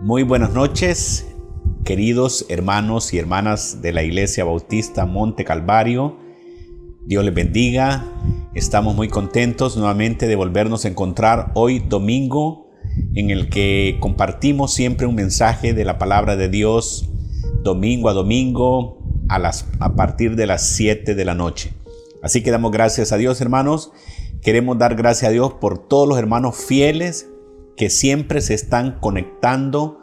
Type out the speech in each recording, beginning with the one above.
Muy buenas noches, queridos hermanos y hermanas de la Iglesia Bautista Monte Calvario. Dios les bendiga. Estamos muy contentos nuevamente de volvernos a encontrar hoy domingo, en el que compartimos siempre un mensaje de la palabra de Dios domingo a domingo a partir de las 7 de la noche. Así que damos gracias a Dios, hermanos. Queremos dar gracias a Dios por todos los hermanos fieles que siempre se están conectando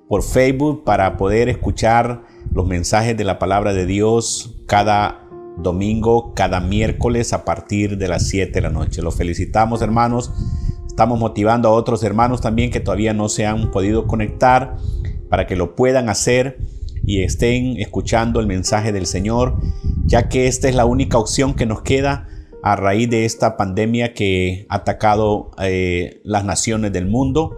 por Facebook para poder escuchar los mensajes de la palabra de Dios cada domingo, cada miércoles a partir de las 7 de la noche. Los felicitamos, hermanos. Estamos motivando a otros hermanos también que todavía no se han podido conectar para que lo puedan hacer y estén escuchando el mensaje del Señor, ya que esta es la única opción que nos queda a raíz de esta pandemia que ha atacado las naciones del mundo.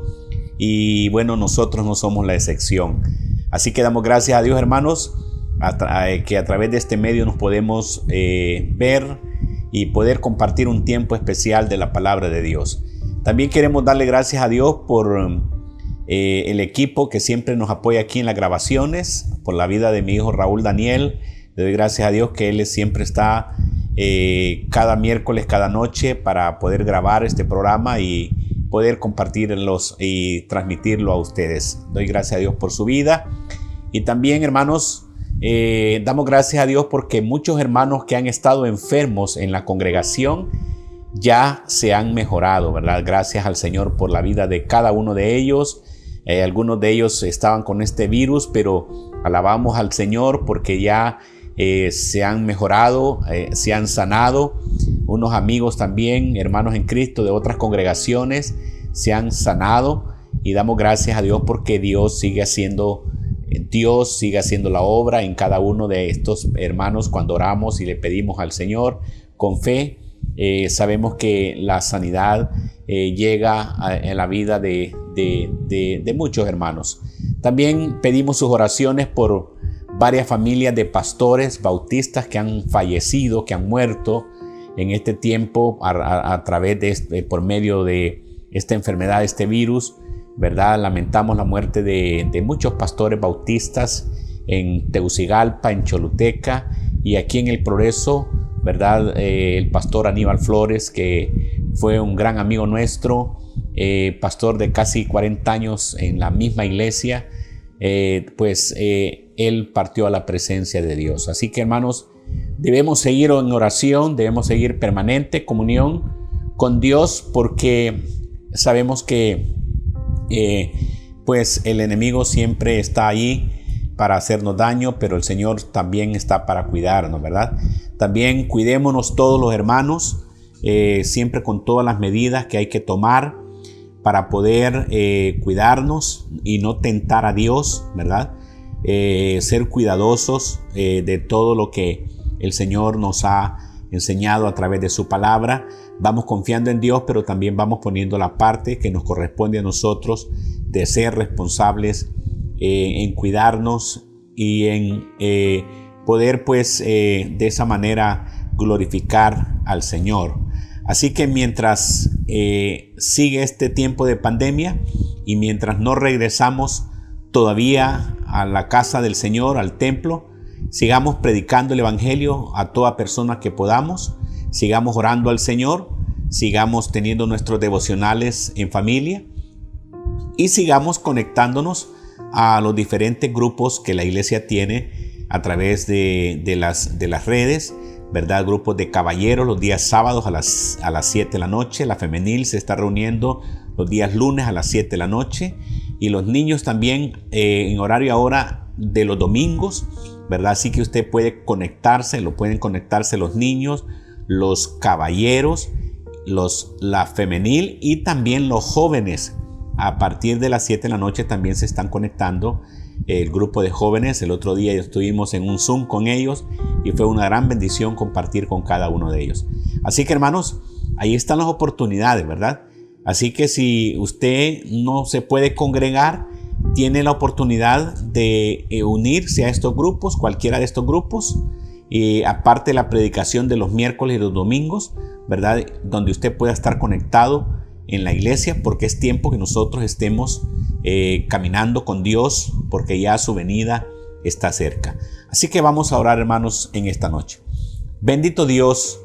Y bueno, nosotros no somos la excepción. Así que damos gracias a Dios, hermanos, que a través de este medio nos podemos ver y poder compartir un tiempo especial de la palabra de Dios. También queremos darle gracias a Dios por el equipo que siempre nos apoya aquí en las grabaciones, por la vida de mi hijo Raúl Daniel. Le doy gracias a Dios que él siempre está cada miércoles, cada noche para poder grabar este programa y poder compartirlos y transmitirlo a ustedes. Doy gracias a Dios por su vida. Y también, hermanos, damos gracias a Dios porque muchos hermanos que han estado enfermos en la congregación ya se han mejorado, ¿verdad? Gracias al Señor por la vida de cada uno de ellos. Algunos de ellos estaban con este virus, pero alabamos al Señor porque ya se han mejorado, se han sanado. Unos amigos también, hermanos en Cristo de otras congregaciones, se han sanado y damos gracias a Dios porque Dios sigue haciendo la obra en cada uno de estos hermanos cuando oramos y le pedimos al Señor con fe. Sabemos que la sanidad llega en la vida de muchos hermanos. También pedimos sus oraciones por varias familias de pastores bautistas que han fallecido, que han muerto en este tiempo a través de por medio de esta enfermedad, este virus, ¿verdad? Lamentamos la muerte de muchos pastores bautistas en Tegucigalpa, en Choluteca y aquí en El Progreso, ¿verdad? El pastor Aníbal Flores, que fue un gran amigo nuestro, pastor de casi 40 años en la misma iglesia, él partió a la presencia de Dios. Así que, hermanos, debemos seguir en oración, debemos seguir permanente comunión con Dios porque sabemos que el enemigo siempre está ahí para hacernos daño, pero el Señor también está para cuidarnos, ¿verdad? También cuidémonos todos los hermanos, siempre con todas las medidas que hay que tomar para poder cuidarnos y no tentar a Dios, ¿verdad? Ser cuidadosos de todo lo que el Señor nos ha enseñado a través de su palabra. Vamos confiando en Dios, pero también vamos poniendo la parte que nos corresponde a nosotros de ser responsables en cuidarnos y en poder de esa manera glorificar al Señor. Así que mientras sigue este tiempo de pandemia y mientras no regresamos todavía a la casa del Señor, al templo, sigamos predicando el evangelio a toda persona que podamos, sigamos orando al Señor, sigamos teniendo nuestros devocionales en familia y sigamos conectándonos a los diferentes grupos que la iglesia tiene a través de las redes, ¿verdad? Grupos de caballeros los días sábados a las 7 de la noche, la femenil se está reuniendo los días lunes a las 7 de la noche y los niños también en horario ahora de los domingos, ¿verdad? Así que usted puede conectarse, pueden conectarse los niños, los caballeros, la femenil y también los jóvenes. A partir de las 7 de la noche también se están conectando el grupo de jóvenes. El otro día estuvimos en un Zoom con ellos y fue una gran bendición compartir con cada uno de ellos. Así que, hermanos, ahí están las oportunidades, ¿verdad? Así que si usted no se puede congregar, tiene la oportunidad de unirse a estos grupos, cualquiera de estos grupos, y aparte la predicación de los miércoles y los domingos, ¿verdad? Donde usted pueda estar conectado en la iglesia, porque es tiempo que nosotros estemos caminando con Dios, porque ya su venida está cerca. Así que vamos a orar, hermanos, en esta noche. Bendito Dios,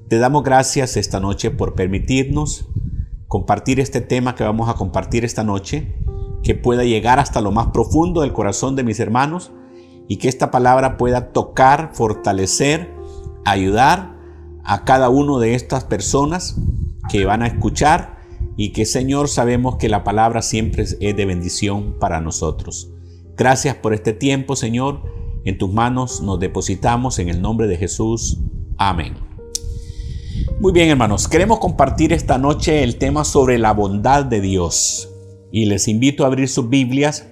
te damos gracias esta noche por permitirnos compartir este tema que vamos a compartir esta noche, que pueda llegar hasta lo más profundo del corazón de mis hermanos y que esta palabra pueda tocar, fortalecer, ayudar a cada uno de estas personas que van a escuchar, y que, Señor, sabemos que la palabra siempre es de bendición para nosotros. Gracias por este tiempo, Señor. En tus manos nos depositamos en el nombre de Jesús. Amén. Muy bien, hermanos. Queremos compartir esta noche el tema sobre la bondad de Dios. Y les invito a abrir sus Biblias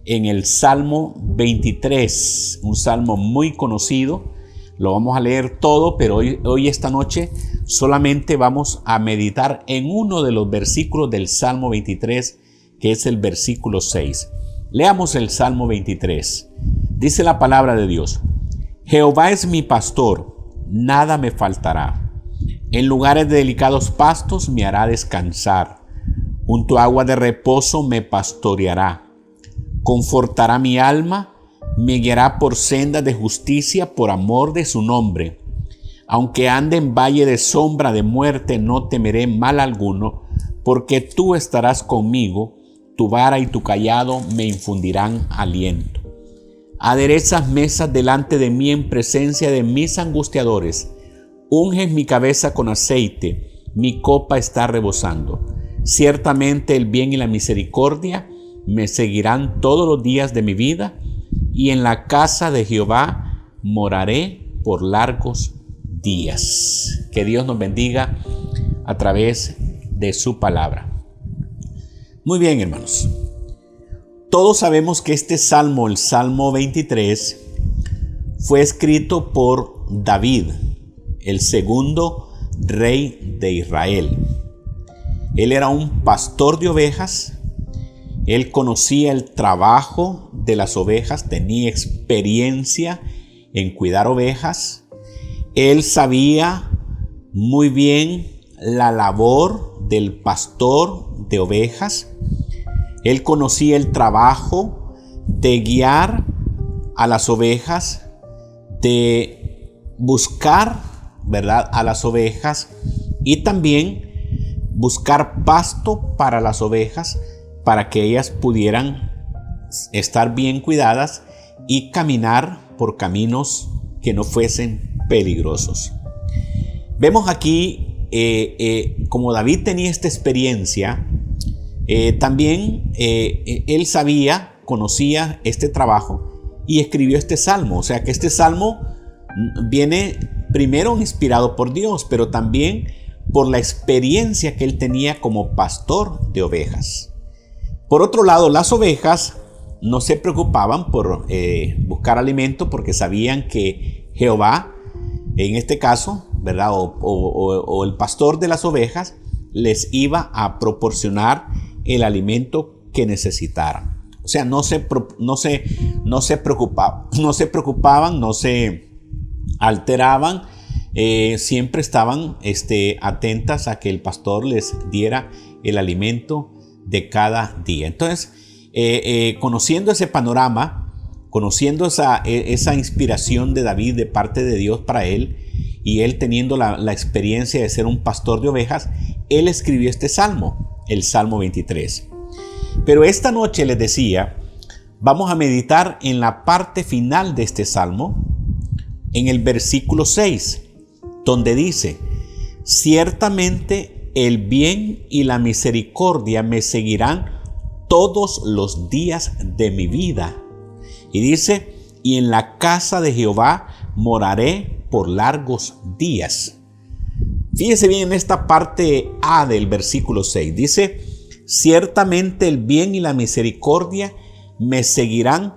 en el Salmo 23, un salmo muy conocido. Lo vamos a leer todo, pero hoy esta noche solamente vamos a meditar en uno de los versículos del Salmo 23, que es el versículo 6. Leamos el Salmo 23. Dice la palabra de Dios: Jehová es mi pastor, nada me faltará. En lugares de delicados pastos me hará descansar. Junto a agua de reposo me pastoreará. Confortará mi alma. Me guiará por sendas de justicia por amor de su nombre. Aunque ande en valle de sombra de muerte, no temeré mal alguno, porque tú estarás conmigo, tu vara y tu cayado me infundirán aliento. Aderezas mesas delante de mí en presencia de mis angustiadores. Unges mi cabeza con aceite, mi copa está rebosando. Ciertamente el bien y la misericordia me seguirán todos los días de mi vida, y en la casa de Jehová moraré por largos días. Que Dios nos bendiga a través de su palabra. Muy bien, hermanos. Todos sabemos que este salmo, el Salmo 23, fue escrito por David, el segundo rey de Israel. Él era un pastor de ovejas. Él conocía el trabajo de las ovejas, tenía experiencia en cuidar ovejas. Él sabía muy bien la labor del pastor de ovejas. Él conocía el trabajo de guiar a las ovejas, de buscar, ¿verdad?, a las ovejas, y también buscar pasto para las ovejas, para que ellas pudieran estar bien cuidadas y caminar por caminos que no fuesen peligrosos. Vemos aquí como David tenía esta experiencia, también él conocía este trabajo y escribió este salmo. O sea que este salmo viene primero inspirado por Dios, pero también por la experiencia que él tenía como pastor de ovejas. Por otro lado, las ovejas no se preocupaban por buscar alimento, porque sabían que Jehová, en este caso, ¿verdad?, o el pastor de las ovejas, les iba a proporcionar el alimento que necesitaran. O sea, no se preocupaban, no se alteraban, siempre estaban atentas a que el pastor les diera el alimento de cada día. Entonces, conociendo ese panorama, conociendo esa inspiración de David de parte de Dios para él, y él teniendo la experiencia de ser un pastor de ovejas, él escribió este salmo, el Salmo 23. Pero esta noche, les decía, vamos a meditar en la parte final de este salmo, en el versículo 6, donde dice: ciertamente el bien y la misericordia me seguirán todos los días de mi vida. Y dice: y en la casa de Jehová moraré por largos días. Fíjese bien en esta parte A del versículo 6. Dice: ciertamente el bien y la misericordia me seguirán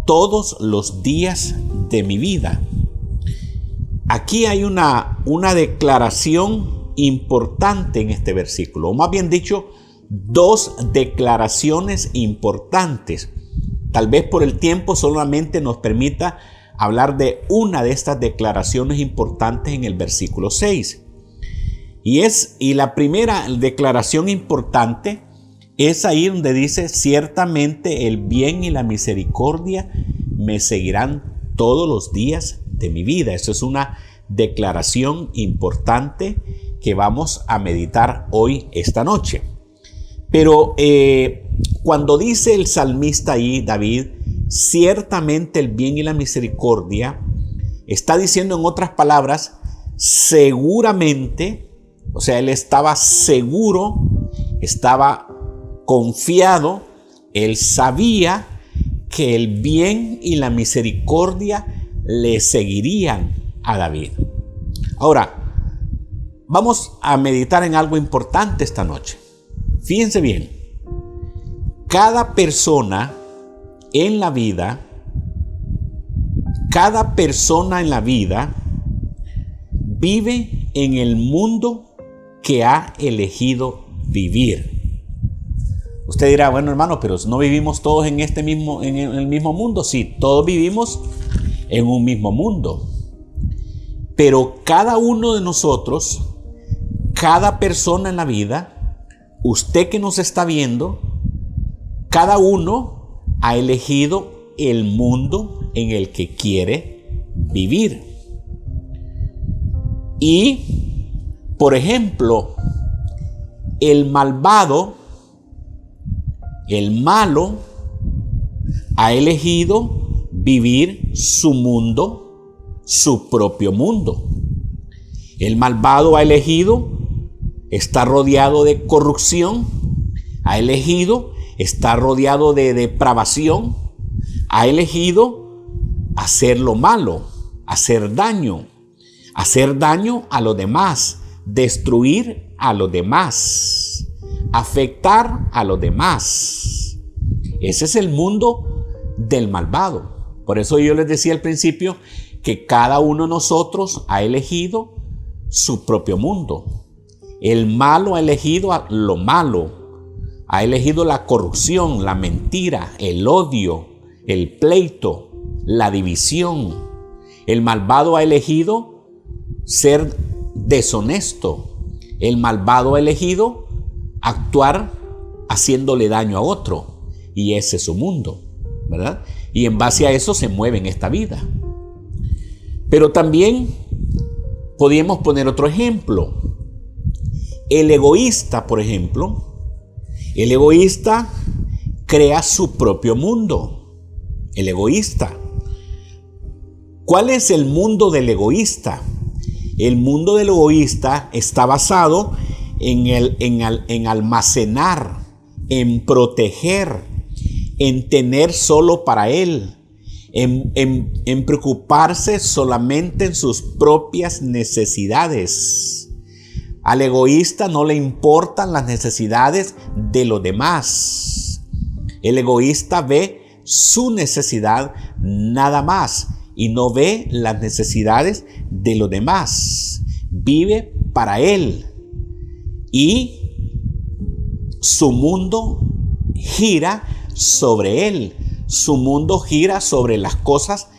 todos los días de mi vida. Aquí hay una declaración importante en este versículo, o más bien dicho, dos declaraciones importantes. Tal vez por el tiempo solamente nos permita hablar de una de estas declaraciones importantes en el versículo 6. Y la primera declaración importante es ahí donde dice: ciertamente el bien y la misericordia me seguirán todos los días de mi vida. Eso es una declaración importante que vamos a meditar hoy, esta noche. Pero cuando dice el salmista ahí, David, ciertamente el bien y la misericordia, está diciendo en otras palabras, seguramente, o sea, él estaba seguro, estaba confiado, él sabía que el bien y la misericordia le seguirían a David. Ahora, vamos a meditar en algo importante esta noche. Fíjense bien, cada persona en la vida vive en el mundo que ha elegido vivir. Usted dirá: bueno, hermano, pero no vivimos todos en el mismo mundo. Sí, todos vivimos en un mismo mundo. Pero cada uno de nosotros, cada persona en la vida, usted que nos está viendo, cada uno ha elegido el mundo en el que quiere vivir. Y, por ejemplo, el malvado, el malo, ha elegido vivir su mundo, su propio mundo. El malvado ha elegido estar rodeado de corrupción, ha elegido estar rodeado de depravación, ha elegido hacer lo malo, hacer daño a los demás, destruir a los demás, afectar a los demás. Ese es el mundo del malvado. Por eso yo les decía al principio que cada uno de nosotros ha elegido su propio mundo. El malo ha elegido lo malo, ha elegido la corrupción, la mentira, el odio, el pleito, la división. El malvado ha elegido ser deshonesto. El malvado ha elegido actuar haciéndole daño a otro. Y ese es su mundo, ¿verdad? Y en base a eso se mueve en esta vida. Pero también podríamos poner otro ejemplo. El egoísta, por ejemplo, el egoísta crea su propio mundo. El egoísta. ¿Cuál es el mundo del egoísta? El mundo del egoísta está basado en almacenar, en proteger, en tener solo para él, en preocuparse solamente en sus propias necesidades. Al egoísta no le importan las necesidades de los demás. El egoísta ve su necesidad nada más y no ve las necesidades de los demás. Vive para él y su mundo gira sobre él. Su mundo gira sobre las cosas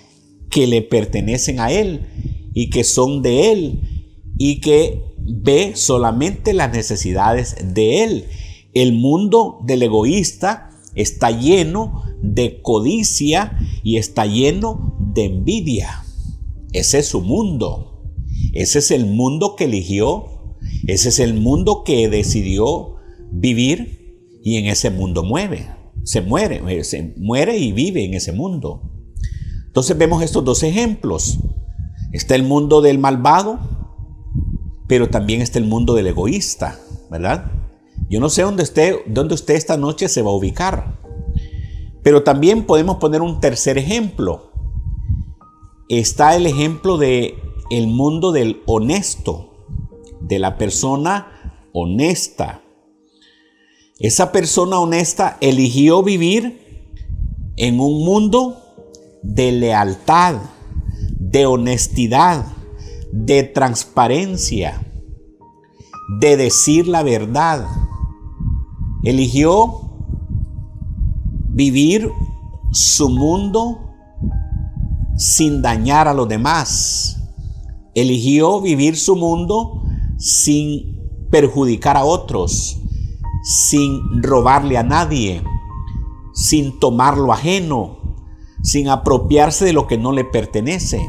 que le pertenecen a él y que son de él y que ve solamente las necesidades de él. El mundo del egoísta está lleno de codicia y está lleno de envidia. Ese es su mundo. Ese es el mundo que eligió. Ese es el mundo que decidió vivir y en ese mundo se muere y vive en ese mundo. Entonces vemos estos dos ejemplos. Está el mundo del malvado, pero también está el mundo del egoísta, ¿verdad? Yo no sé dónde usted esta noche se va a ubicar. Pero también podemos poner un tercer ejemplo. Está el ejemplo de el mundo del honesto, de la persona honesta. Esa persona honesta eligió vivir en un mundo de lealtad, de honestidad, de transparencia, de decir la verdad. Eligió vivir su mundo sin dañar a los demás. Eligió vivir su mundo sin perjudicar a otros, sin robarle a nadie, sin tomar lo ajeno, sin apropiarse de lo que no le pertenece.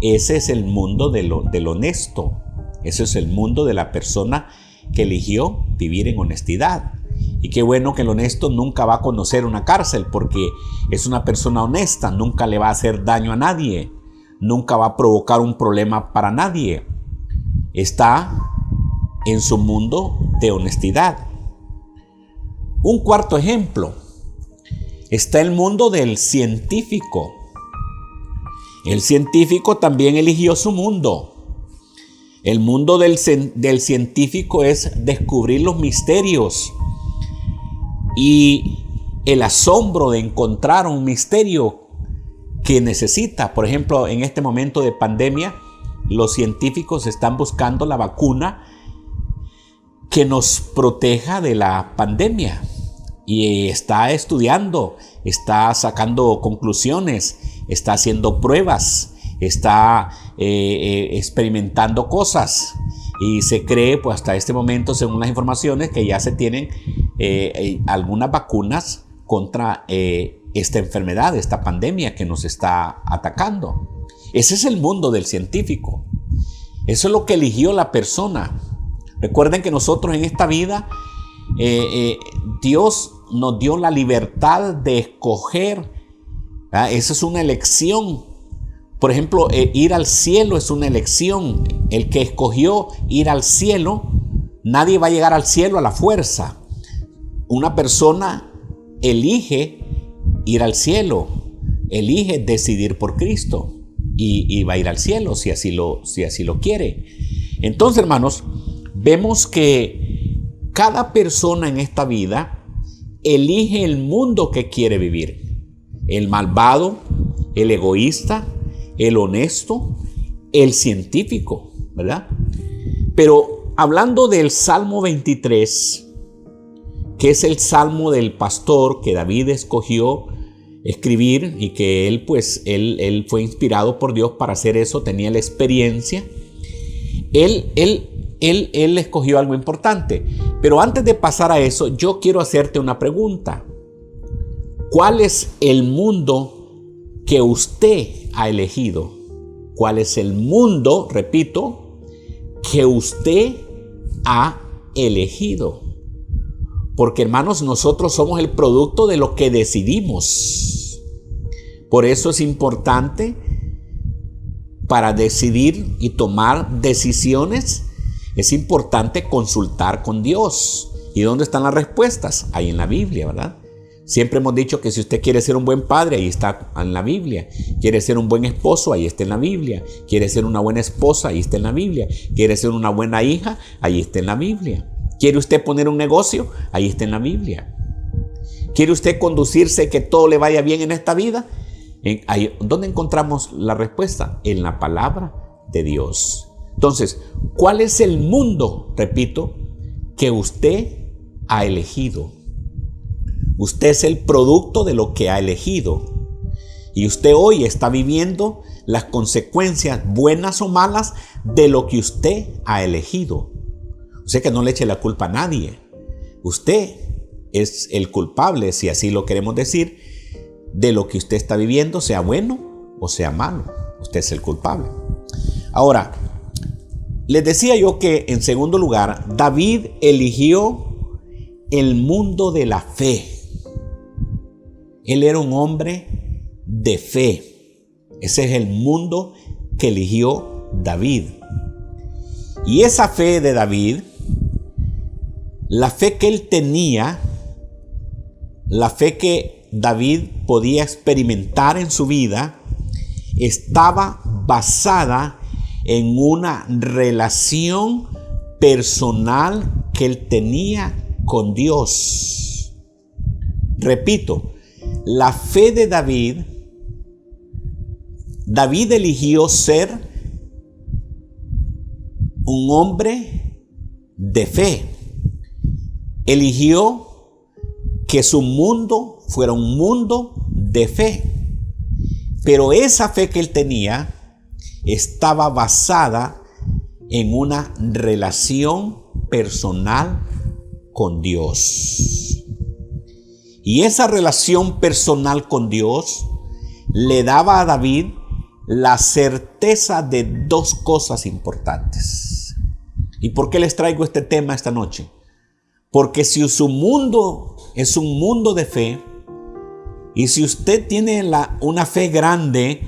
Ese es el mundo del honesto. Ese es el mundo de la persona que eligió vivir en honestidad. Y qué bueno que el honesto nunca va a conocer una cárcel, porque es una persona honesta, nunca le va a hacer daño a nadie, nunca va a provocar un problema para nadie. Está en su mundo de honestidad. Un cuarto ejemplo, está el mundo del científico. El científico también eligió su mundo. El mundo del científico es descubrir los misterios y el asombro de encontrar un misterio que necesita. Por ejemplo, en este momento de pandemia, los científicos están buscando la vacuna que nos proteja de la pandemia. Y está estudiando, está sacando conclusiones, está haciendo pruebas, está experimentando cosas. Y se cree, pues hasta este momento, según las informaciones, que ya se tienen algunas vacunas contra esta enfermedad, esta pandemia que nos está atacando. Ese es el mundo del científico. Eso es lo que eligió la persona. Recuerden que nosotros en esta vida, Dios nos dio la libertad de escoger. Esa es una elección. Por ejemplo, ir al cielo es una elección. El que escogió ir al cielo, nadie va a llegar al cielo a la fuerza. Una persona elige ir al cielo, elige decidir por Cristo y va a ir al cielo si así lo quiere. Entonces, hermanos, vemos que cada persona en esta vida elige el mundo que quiere vivir. El malvado, el egoísta, el honesto, el científico, ¿verdad? Pero hablando del Salmo 23, que es el salmo del pastor que David escogió escribir y que él fue inspirado por Dios para hacer eso, tenía la experiencia. Él escogió algo importante. Pero antes de pasar a eso, yo quiero hacerte una pregunta. ¿Cuál es el mundo que usted ha elegido? ¿Cuál es el mundo, repito, que usted ha elegido? Porque, hermanos, nosotros somos el producto de lo que decidimos. Por eso es importante, para decidir y tomar decisiones, es importante consultar con Dios. ¿Y dónde están las respuestas? Ahí en la Biblia, ¿verdad? Siempre hemos dicho que si usted quiere ser un buen padre, ahí está en la Biblia. Quiere ser un buen esposo, ahí está en la Biblia. Quiere ser una buena esposa, ahí está en la Biblia. Quiere ser una buena hija, ahí está en la Biblia. ¿Quiere usted poner un negocio? Ahí está en la Biblia. ¿Quiere usted conducirse, que todo le vaya bien en esta vida? ¿Dónde encontramos la respuesta? En la palabra de Dios. Entonces, ¿cuál es el mundo, repito, que usted ha elegido? Usted es el producto de lo que ha elegido. Y usted hoy está viviendo las consecuencias, buenas o malas, de lo que usted ha elegido. O sea, que no le eche la culpa a nadie. Usted es el culpable, si así lo queremos decir, de lo que usted está viviendo, sea bueno o sea malo. Usted es el culpable. Ahora, les decía yo que, en segundo lugar, David eligió el mundo de la fe. Él era un hombre de fe. Ese es el mundo que eligió David. Y esa fe de David, la fe que él tenía, la fe que David podía experimentar en su vida, estaba basada en una relación personal que él tenía con Dios. Repito, la fe de David eligió ser un hombre de fe. Eligió que su mundo fuera un mundo de fe. Pero esa fe que él tenía estaba basada en una relación personal con Dios. Y esa relación personal con Dios le daba a David la certeza de dos cosas importantes. ¿Y por qué les traigo este tema esta noche? Porque si su mundo es un mundo de fe, y si usted tiene una fe grande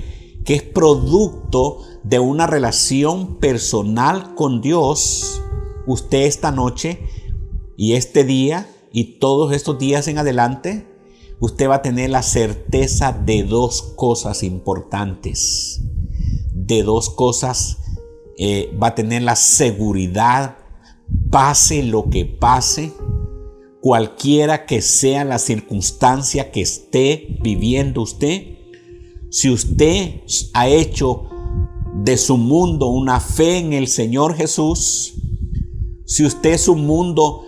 que es producto de una relación personal con Dios, usted esta noche y este día y todos estos días en adelante, usted va a tener la certeza de dos cosas importantes. De dos cosas, va a tener la seguridad, pase lo que pase, cualquiera que sea la circunstancia que esté viviendo usted. Si usted ha hecho de su mundo una fe en el Señor Jesús, si usted su mundo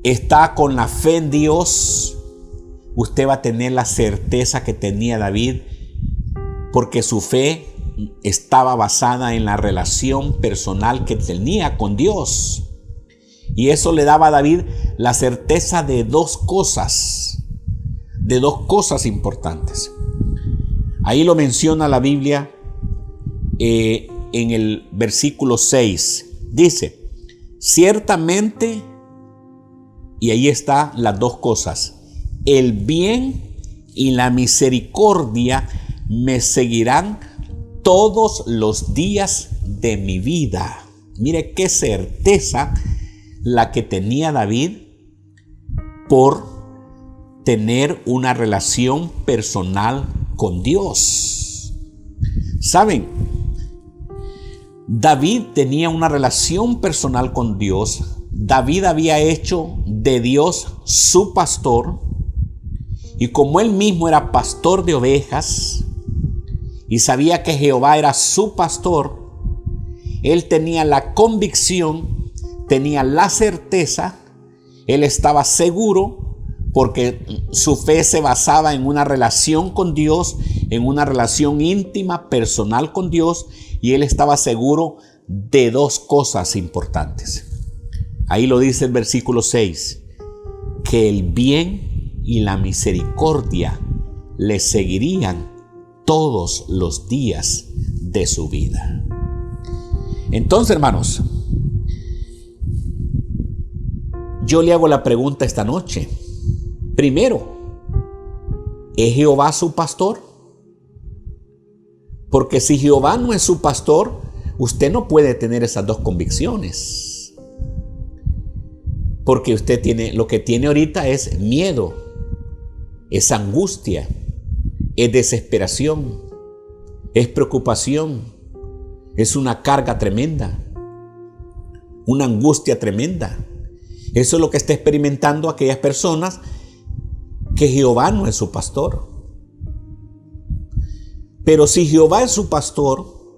está con la fe en Dios, usted va a tener la certeza que tenía David, porque su fe estaba basada en la relación personal que tenía con Dios. Y eso le daba a David la certeza de dos cosas importantes. Ahí lo menciona la Biblia en el versículo 6. Dice, ciertamente, y ahí está las dos cosas, el bien y la misericordia me seguirán todos los días de mi vida. Mire qué certeza la que tenía David por tener una relación personal con Dios. ¿Saben? David tenía una relación personal con Dios. David había hecho de Dios su pastor, y como él mismo era pastor de ovejas y sabía que Jehová era su pastor, él tenía la convicción, tenía la certeza, él estaba seguro, porque su fe se basaba en una relación con Dios, en una relación íntima, personal con Dios, y él estaba seguro de dos cosas importantes. Ahí lo dice el versículo 6, que el bien y la misericordia le seguirían todos los días de su vida. Entonces, hermanos, yo le hago la pregunta esta noche. Primero, ¿es Jehová su pastor? Porque si Jehová no es su pastor, usted no puede tener esas dos convicciones. Porque usted tiene, lo que tiene ahorita es miedo, es angustia, es desesperación, es preocupación, es una carga tremenda, una angustia tremenda. Eso es lo que está experimentando aquellas personas que Jehová no es su pastor. Pero si Jehová es su pastor,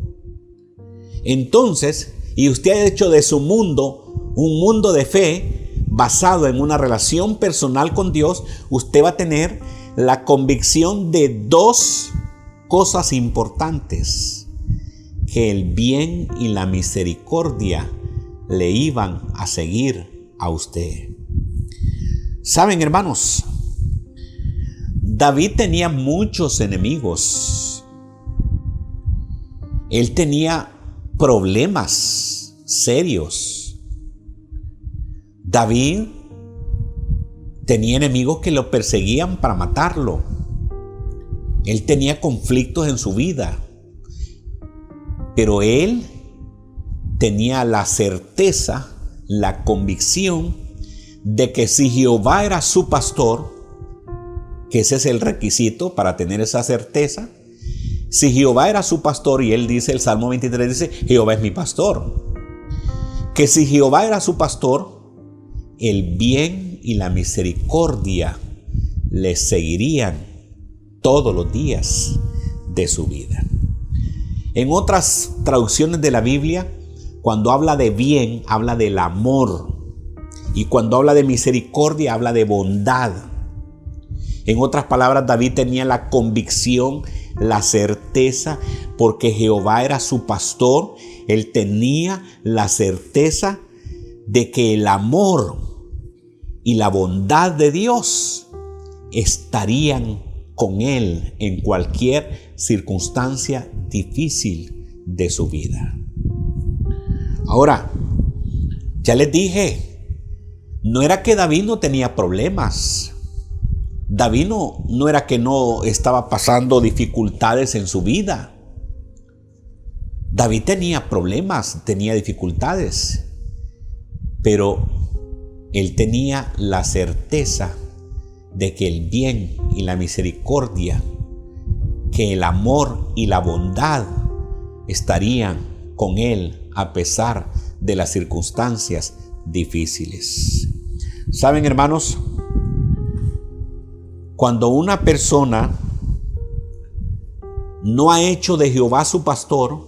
entonces, y usted ha hecho de su mundo un mundo de fe basado en una relación personal con Dios, usted va a tener la convicción de dos cosas importantes: que el bien y la misericordia le iban a seguir a usted. ¿Saben, hermanos? David tenía muchos enemigos. Él tenía problemas serios. David tenía enemigos que lo perseguían para matarlo. Él tenía conflictos en su vida. Pero él tenía la certeza, la convicción de que si Jehová era su pastor, que ese es el requisito para tener esa certeza. Si Jehová era su pastor, y él dice, el Salmo 23 dice, Jehová es mi pastor. Que si Jehová era su pastor, el bien y la misericordia le seguirían todos los días de su vida. En otras traducciones de la Biblia, cuando habla de bien, habla del amor. Y cuando habla de misericordia, habla de bondad. En otras palabras, David tenía la convicción, la certeza, porque Jehová era su pastor. Él tenía la certeza de que el amor y la bondad de Dios estarían con él en cualquier circunstancia difícil de su vida. Ahora, ya les dije, no era que David no tenía problemas. David no era que no estaba pasando dificultades en su vida. David tenía problemas, tenía dificultades, pero él tenía la certeza de que el bien y la misericordia, que el amor y la bondad estarían con él a pesar de las circunstancias difíciles. ¿Saben, hermanos? Cuando una persona no ha hecho de Jehová su pastor,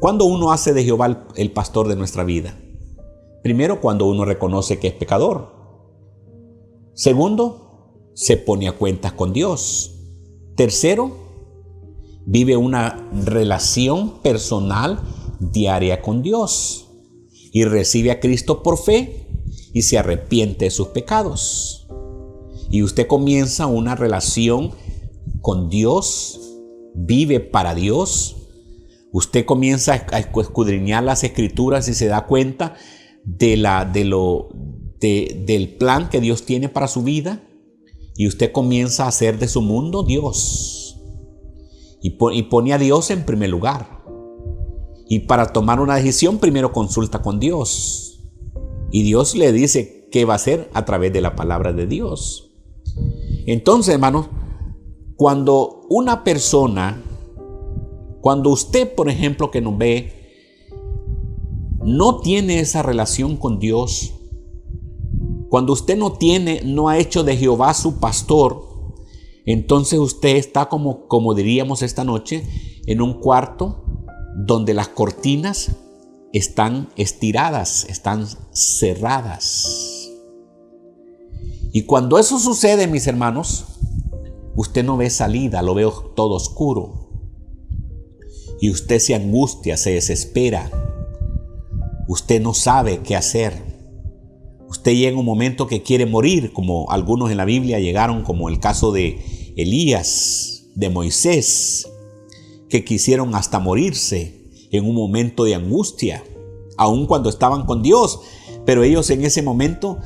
¿cuándo uno hace de Jehová el pastor de nuestra vida? Primero, cuando uno reconoce que es pecador. Segundo, se pone a cuentas con Dios. Tercero, vive una relación personal diaria con Dios y recibe a Cristo por fe y se arrepiente de sus pecados. Y usted comienza una relación con Dios, vive para Dios. Usted comienza a escudriñar las Escrituras y se da cuenta del plan que Dios tiene para su vida, y usted comienza a hacer de su mundo Dios y pone a Dios en primer lugar. Y para tomar una decisión primero consulta con Dios, y Dios le dice qué va a hacer a través de la palabra de Dios. Entonces, hermanos, cuando una persona, cuando usted, por ejemplo, que nos ve, no tiene esa relación con Dios, cuando usted no ha hecho de Jehová su pastor, entonces usted está como diríamos esta noche, en un cuarto donde las cortinas están estiradas, están cerradas. Y cuando eso sucede, mis hermanos, usted no ve salida, lo ve todo oscuro. Y usted se angustia, se desespera. Usted no sabe qué hacer. Usted llega a un momento que quiere morir, como algunos en la Biblia llegaron, como el caso de Elías, de Moisés, que quisieron hasta morirse en un momento de angustia, aun cuando estaban con Dios. Pero ellos en ese momento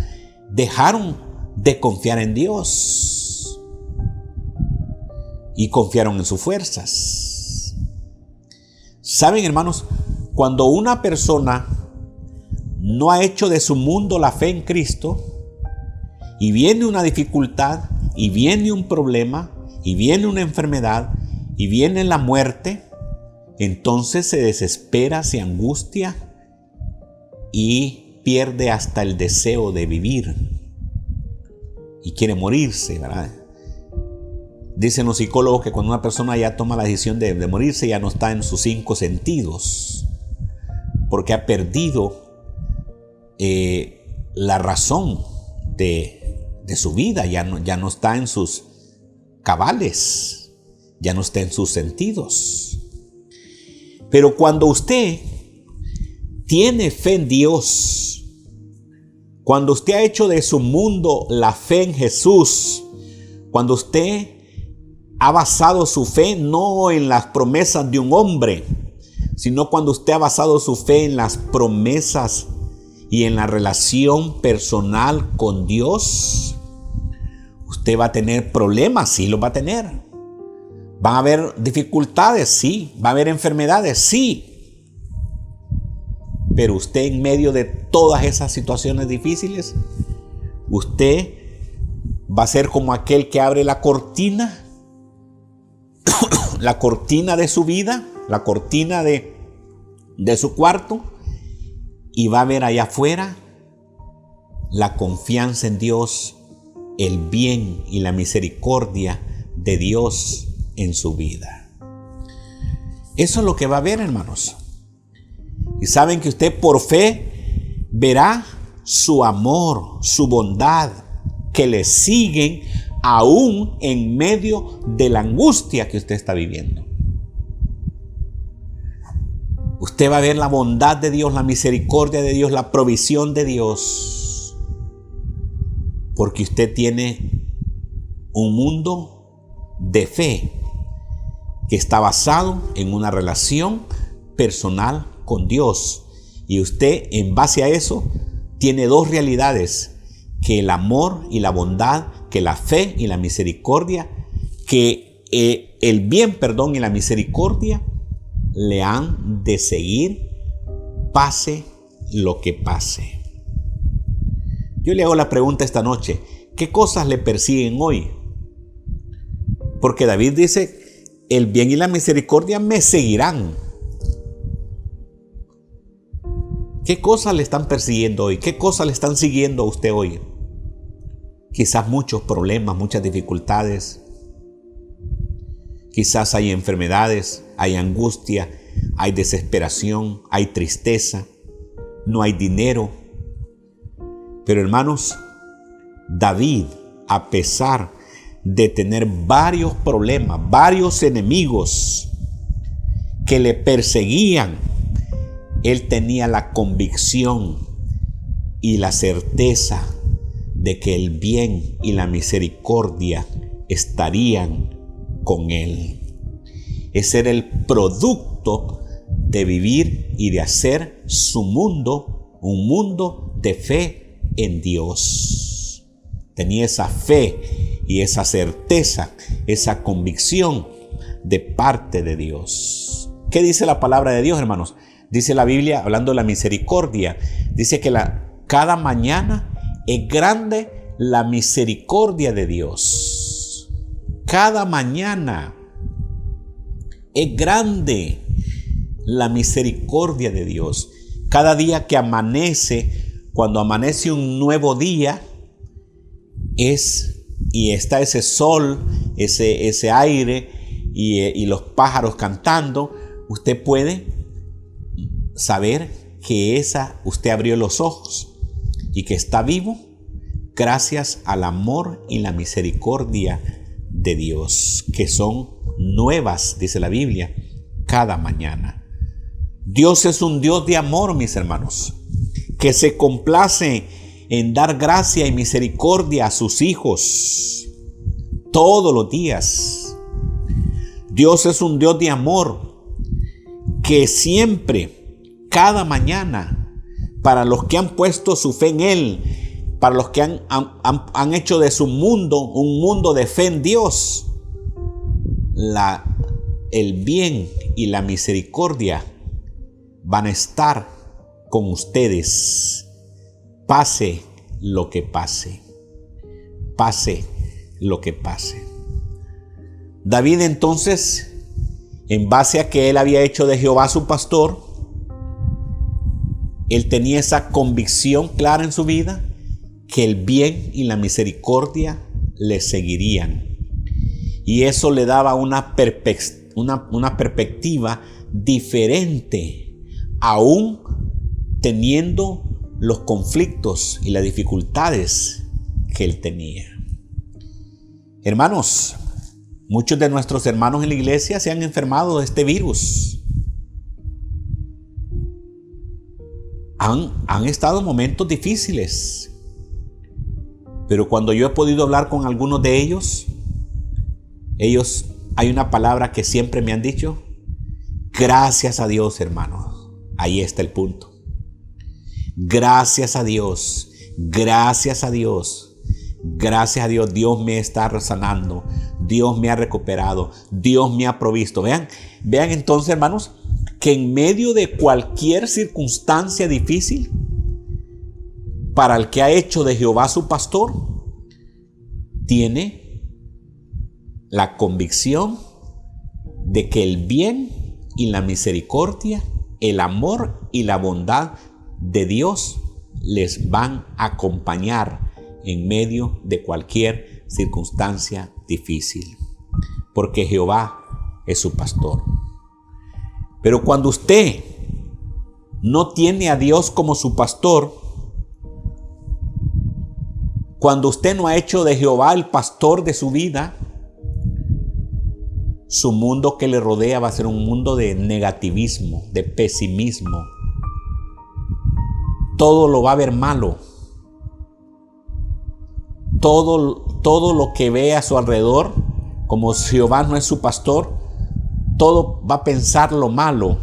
dejaron de confiar en Dios y confiaron en sus fuerzas. ¿Saben, hermanos? Cuando una persona no ha hecho de su mundo la fe en Cristo, y viene una dificultad, y viene un problema, y viene una enfermedad, y viene la muerte, entonces se desespera, se angustia y pierde hasta el deseo de vivir y quiere morirse, ¿verdad? Dicen los psicólogos que cuando una persona ya toma la decisión de morirse, ya no está en sus 5 sentidos, porque ha perdido la razón de su vida, ya no está en sus cabales, ya no está en sus sentidos. Pero cuando usted tiene fe en Dios, cuando usted ha hecho de su mundo la fe en Jesús, cuando usted ha basado su fe no en las promesas de un hombre, sino cuando usted ha basado su fe en las promesas y en la relación personal con Dios, usted va a tener problemas, sí los va a tener. Van a haber dificultades, sí. Va a haber enfermedades, sí. Pero usted, en medio de todas esas situaciones difíciles, usted va a ser como aquel que abre la cortina, la cortina de su vida, la cortina de su cuarto, y va a ver allá afuera la confianza en Dios, el bien y la misericordia de Dios en su vida. Eso es lo que va a ver, hermanos. Y saben que usted por fe verá su amor, su bondad, que le siguen aún en medio de la angustia que usted está viviendo. Usted va a ver la bondad de Dios, la misericordia de Dios, la provisión de Dios. porque usted tiene un mundo de fe que está basado en una relación personal con Dios. Y usted, en base a eso, tiene dos realidades: que el amor y la bondad, que la fe y la misericordia, que el bien, y la misericordia le han de seguir, pase lo que pase. Yo le hago la pregunta esta noche: ¿qué cosas le persiguen hoy? Porque David dice: el bien y la misericordia me seguirán. ¿Qué cosas le están persiguiendo hoy? ¿Qué cosas le están siguiendo a usted hoy? Quizás muchos problemas, muchas dificultades. Quizás hay enfermedades, hay angustia, hay desesperación, hay tristeza, no hay dinero. Pero hermanos, David, a pesar de tener varios problemas, varios enemigos que le perseguían, él tenía la convicción y la certeza de que el bien y la misericordia estarían con él. Ese era el producto de vivir y de hacer su mundo un mundo de fe en Dios. Tenía esa fe y esa certeza, esa convicción de parte de Dios. ¿Qué dice la palabra de Dios, hermanos? Dice la Biblia, hablando de la misericordia, dice que cada mañana es grande la misericordia de Dios. Cada mañana es grande la misericordia de Dios. Cada día que amanece, cuando amanece un nuevo día, y está ese sol, ese aire y los pájaros cantando, usted puede saber que usted abrió los ojos y que está vivo gracias al amor y la misericordia de Dios, que son nuevas, dice la Biblia, cada mañana. Dios es un Dios de amor, mis hermanos, que se complace en dar gracia y misericordia a sus hijos todos los días. Dios es un Dios de amor que siempre, cada mañana, para los que han puesto su fe en Él, para los que han hecho de su mundo un mundo de fe en Dios, el bien y la misericordia van a estar con ustedes, pase lo que pase, pase lo que pase. David entonces, en base a que él había hecho de Jehová su pastor, él tenía esa convicción clara en su vida que el bien y la misericordia le seguirían. Y eso le daba una perspectiva diferente, aún teniendo los conflictos y las dificultades que él tenía. Hermanos, muchos de nuestros hermanos en la iglesia se han enfermado de este virus. Han estado momentos difíciles, pero cuando yo he podido hablar con algunos de ellos, hay una palabra que siempre me han dicho: gracias a Dios, hermanos. Ahí está el punto. Gracias a Dios, gracias a Dios, gracias a Dios. Dios me está sanando, Dios me ha recuperado, Dios me ha provisto. Vean entonces, hermanos, que en medio de cualquier circunstancia difícil, para el que ha hecho de Jehová su pastor, tiene la convicción de que el bien y la misericordia, el amor y la bondad de Dios les van a acompañar en medio de cualquier circunstancia difícil, porque Jehová es su pastor. Pero cuando usted no tiene a Dios como su pastor, cuando usted no ha hecho de Jehová el pastor de su vida, su mundo que le rodea va a ser un mundo de negativismo, de pesimismo. Todo lo va a ver malo. todo lo que ve a su alrededor, como Jehová no es su pastor, todo va a pensar lo malo,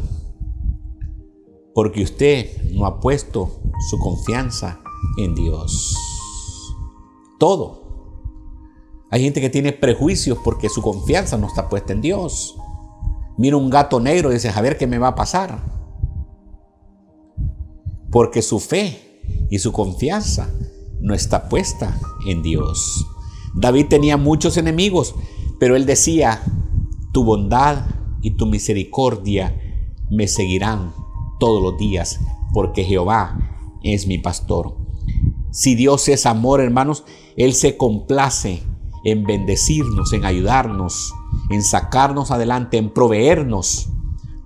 porque usted no ha puesto su confianza en Dios. Todo. Hay gente que tiene prejuicios porque su confianza no está puesta en Dios. Mira un gato negro y dice, a ver qué me va a pasar. Porque su fe y su confianza no está puesta en Dios. David tenía muchos enemigos, pero él decía, tu bondad y tu misericordia me seguirán todos los días, porque Jehová es mi pastor. Si Dios es amor, hermanos, Él se complace en bendecirnos, en ayudarnos, en sacarnos adelante, en proveernos,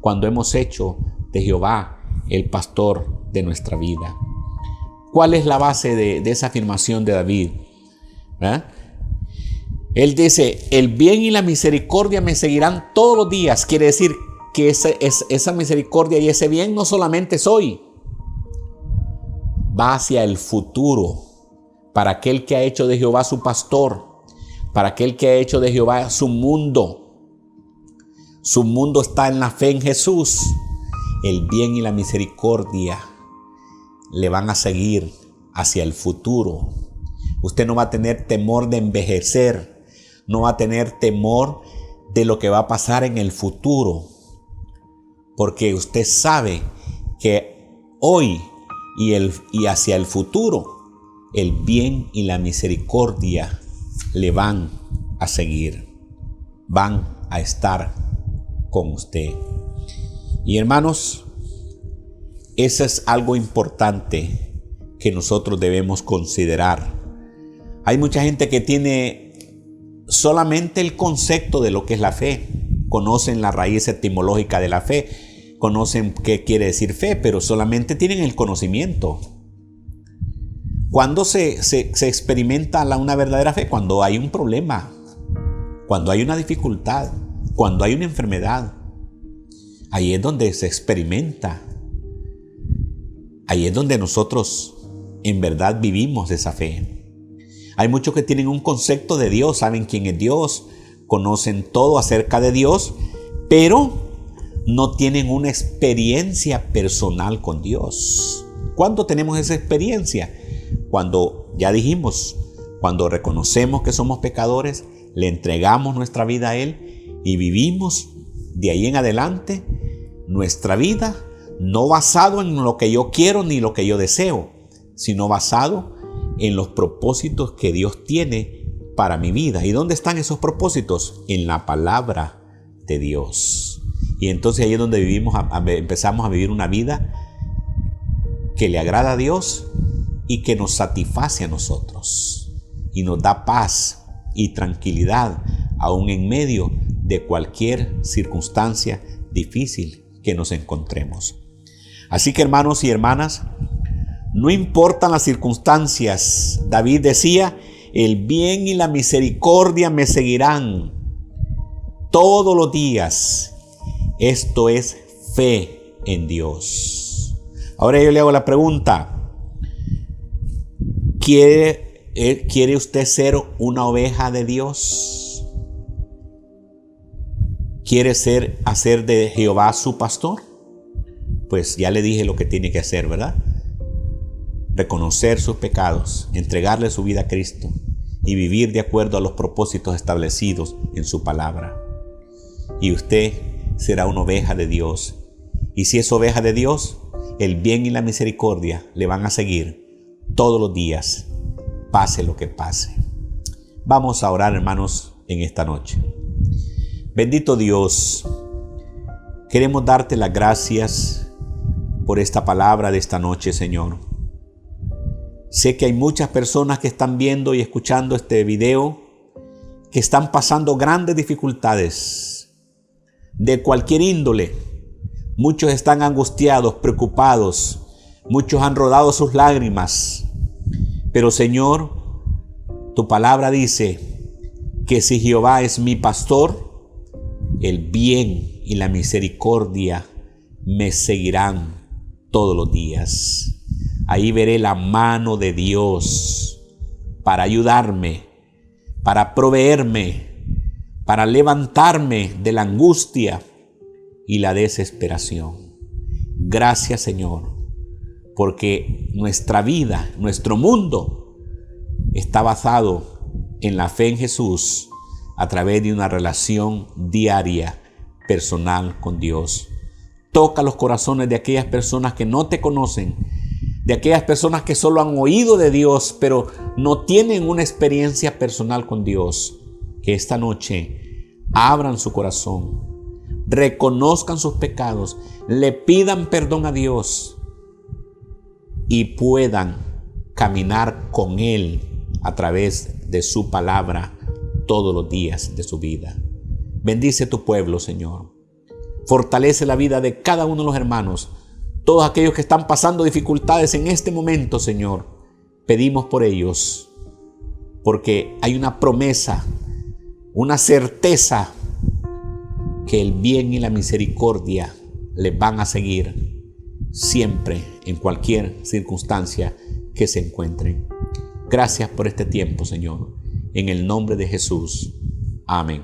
cuando hemos hecho de Jehová el pastor de nuestra vida. ¿Cuál es la base de esa afirmación de David? Él dice, el bien y la misericordia me seguirán todos los días. Quiere decir que esa misericordia y ese bien no solamente es hoy, va hacia el futuro, para aquel que ha hecho de Jehová su pastor, para aquel que ha hecho de Jehová su mundo. Su mundo está en la fe en Jesús. El bien y la misericordia le van a seguir hacia el futuro. Usted no va a tener temor de envejecer, no va a tener temor de lo que va a pasar en el futuro, porque usted sabe que hoy y hacia el futuro, el bien y la misericordia le van a seguir, van a estar con usted. Y hermanos, eso es algo importante que nosotros debemos considerar. Hay mucha gente que tiene solamente el concepto de lo que es la fe, conocen la raíz etimológica de la fe, conocen qué quiere decir fe, pero solamente tienen el conocimiento. ¿Cuándo se experimenta una verdadera fe? Cuando hay un problema, cuando hay una dificultad, cuando hay una enfermedad. Ahí es donde se experimenta. Ahí es donde nosotros en verdad vivimos esa fe. Hay muchos que tienen un concepto de Dios, saben quién es Dios, conocen todo acerca de Dios, pero no tienen una experiencia personal con Dios. ¿Cuándo tenemos esa experiencia? Cuando, ya dijimos, cuando reconocemos que somos pecadores, le entregamos nuestra vida a Él y vivimos de ahí en adelante nuestra vida no basado en lo que yo quiero ni lo que yo deseo, sino basado en los propósitos que Dios tiene para mi vida. ¿Y dónde están esos propósitos? En la palabra de Dios. Y entonces ahí es donde empezamos a vivir una vida que le agrada a Dios y que nos satisface a nosotros y nos da paz y tranquilidad aún en medio de cualquier circunstancia difícil que nos encontremos. Así que, hermanos y hermanas, no importan las circunstancias. David decía, el bien y la misericordia me seguirán todos los días. Esto es fe en Dios. Ahora yo le hago la pregunta, ¿quiere usted ser una oveja de Dios? ¿Quiere hacer de Jehová su pastor? Pues ya le dije lo que tiene que hacer, ¿verdad? Reconocer sus pecados, entregarle su vida a Cristo y vivir de acuerdo a los propósitos establecidos en su palabra. Y usted será una oveja de Dios. Y si es oveja de Dios, el bien y la misericordia le van a seguir todos los días, pase lo que pase. Vamos a orar, hermanos, en esta noche. Bendito Dios, queremos darte las gracias por esta palabra de esta noche, Señor. Sé que hay muchas personas que están viendo y escuchando este video que están pasando grandes dificultades de cualquier índole. Muchos están angustiados, preocupados. Muchos han rodado sus lágrimas. Pero, Señor, tu palabra dice que si Jehová es mi pastor, el bien y la misericordia me seguirán todos los días. Ahí veré la mano de Dios para ayudarme, para proveerme, para levantarme de la angustia y la desesperación. Gracias, Señor, porque nuestra vida, nuestro mundo está basado en la fe en Jesús a través de una relación diaria, personal con Dios. Toca los corazones de aquellas personas que no te conocen, de aquellas personas que solo han oído de Dios, pero no tienen una experiencia personal con Dios. Que esta noche abran su corazón, reconozcan sus pecados, le pidan perdón a Dios y puedan caminar con Él a través de su palabra todos los días de su vida. Bendice tu pueblo, Señor. Fortalece la vida de cada uno de los hermanos, todos aquellos que están pasando dificultades en este momento, Señor. Pedimos por ellos, porque hay una promesa, una certeza que el bien y la misericordia les van a seguir siempre, en cualquier circunstancia que se encuentren. Gracias por este tiempo, Señor. En el nombre de Jesús. Amén.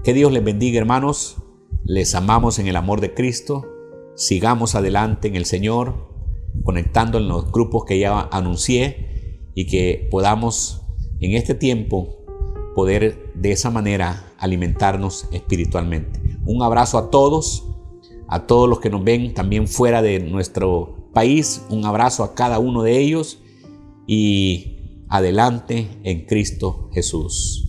Que Dios les bendiga, hermanos. Les amamos en el amor de Cristo. Sigamos adelante en el Señor, conectando en los grupos que ya anuncié y que podamos en este tiempo poder de esa manera alimentarnos espiritualmente. Un abrazo a todos los que nos ven también fuera de nuestro país. Un abrazo a cada uno de ellos y adelante en Cristo Jesús.